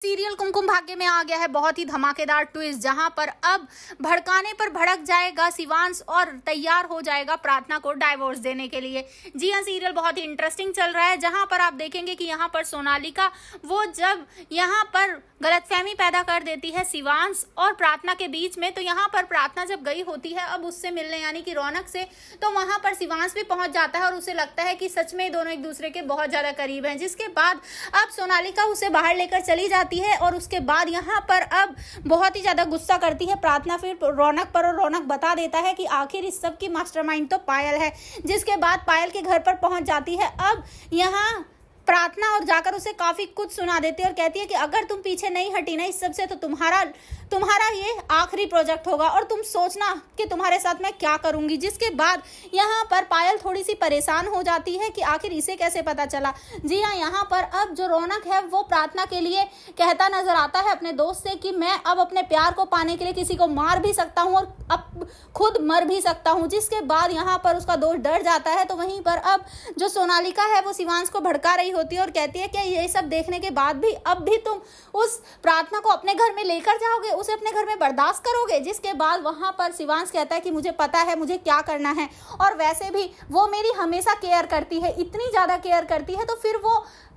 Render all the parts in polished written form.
Serial Kumkum Bhagya में आ गया है बहुत ही धमाकेदार ट्विस्ट, जहां पर अब भड़काने पर भड़क जाएगा शिवांश और तैयार हो जाएगा प्रार्थना को डाइवोर्स देने के लिए। जी हां, सीरियल बहुत ही इंटरेस्टिंग चल रहा है, जहां पर आप देखेंगे कि यहां पर सोनालिका वो जब यहां पर गलतफहमी पैदा कर देती है शिवांश और प्रार्थना के बीच में, तो यहां पर प्रार्थना जब गई होती है अब उससे मिलने यानी कि रौनक से, तो वहां पर शिवांश भी पहुंच जाता है और उसे लगता है कि सच में दोनों एक दूसरे के बहुत ज्यादा करीब हैं। जिसके बाद अब सोनालिका उसे बाहर लेकर चली जाती है और उसके बाद यहाँ पर अब बहुत ही ज्यादा गुस्सा करती है प्रार्थना फिर रौनक पर, और रौनक बता देता है कि आखिर इस सब की मास्टरमाइंड तो पायल है। जिसके बाद पायल के घर पर पहुंच जाती है अब यहाँ प्रार्थना और जाकर उसे काफी कुछ सुना देती है और कहती है कि अगर तुम पीछे नहीं हटी ना इस सब से तो तुम्हारा ये आखिरी प्रोजेक्ट होगा और तुम सोचना कि तुम्हारे साथ मैं क्या करूंगी। जिसके बाद यहाँ पर पायल थोड़ी सी परेशान हो जाती है कि आखिर इसे कैसे पता चला। जी हाँ, यहाँ पर अब जो रौनक है वो प्रार्थना के लिए कहता नजर आता है अपने दोस्त से कि मैं अब अपने प्यार को पाने के लिए किसी को मार भी सकता हूँ और अब खुद मर भी सकता हूँ। जिसके बाद यहाँ पर उसका दोस्त डर जाता है, तो वहीं पर अब जो सोनालिका है वो शिवांश को भड़का रही होती है और कहती है कि ये सब देखने के बाद भी अब भी तुम उस प्रार्थना को अपने घर में लेकर जाओगे, उसे अपने घर में बर्दाश्त करोगे। जिसके बाद वहां पर शिवांश कहता है कि मुझे पता है मुझे क्या करना है, और वैसे भी वो मेरी हमेशा केयर करती है, इतनी ज्यादा केयर करती है, तो फिर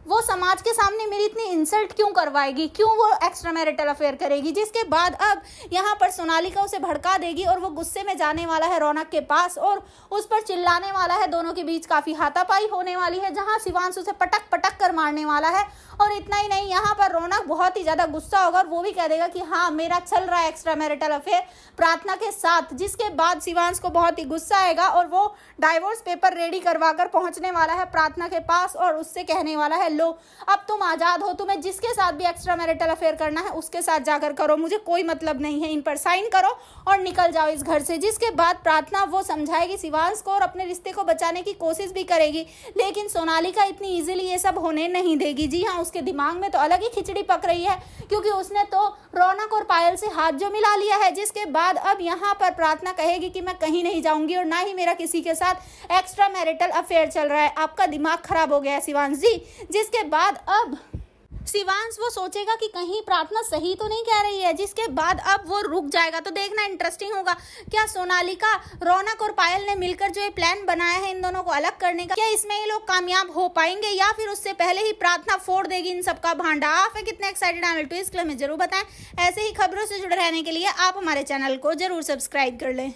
वो समाज के सामने मेरी इतनी इंसल्ट क्यों करवाएगी, क्यों वो एक्स्ट्रा मैरिटल अफेयर करेगी। जिसके बाद अब यहाँ पर सोनालिका उसे भड़का देगी और वो गुस्से में जाने वाला है रौनक के पास और उस पर चिल्लाने वाला है। दोनों के बीच काफी हाथापाई होने वाली है, जहाँ शिवांश उसे पटक पटक कर मारने वाला है। और इतना ही नहीं, यहाँ पर रौनक बहुत ही ज्यादा गुस्सा होगा और वो भी कह देगा कि हाँ मेरा चल रहा है एक्स्ट्रा मैरिटल अफेयर प्रार्थना के साथ। जिसके बाद शिवांश को बहुत ही गुस्सा आएगा और वो डाइवोर्स पेपर रेडी करवा कर पहुंचने वाला है प्रार्थना के पास और उससे कहने वाला है, लो अब तुम आजाद हो, तुम्हें जिसके साथ भी एक्स्ट्रा मैरिटल अफेयर करना है उसके साथ जाकर करो, मुझे कोई मतलब नहीं है, इन पर साइन करो और निकल जाओ इस घर से। जिसके बाद प्रार्थना वो समझाएगी शिवांश को और अपने रिश्ते को बचाने की कोशिश भी करेगी, लेकिन सोनालिका इतनी इजीली ये सब होने नहीं देगी। जी हाँ, उसके दिमाग में तो अलग ही खिचड़ी पक रही है, क्योंकि उसने तो रौनक और पायल से हाथ जो मिला लिया है। जिसके बाद अब यहाँ पर प्रार्थना कहेगी कि मैं कहीं नहीं जाऊंगी और ना ही मेरा किसी के साथ एक्स्ट्रा मैरिटल अफेयर चल रहा है, आपका दिमाग खराब हो गया है शिवांश जी। जिसके बाद अब शिवांश वो सोचेगा कि कहीं प्रार्थना सही तो नहीं कह रही है। जिसके बाद अब वो रुक जाएगा। तो देखना इंटरेस्टिंग होगा, क्या सोनालिका, रौनक और पायल ने मिलकर जो ये प्लान बनाया है इन दोनों को अलग करने का, क्या इसमें ये लोग कामयाब हो पाएंगे या फिर उससे पहले ही प्रार्थना फोड़ देगी इन सबका भांडा। आप कितने एक्साइटेड हैं ट्विस्ट के लिए हमें जरूर बताएं। ऐसे ही खबरों से जुड़े रहने के लिए आप हमारे चैनल को जरूर सब्सक्राइब कर लें।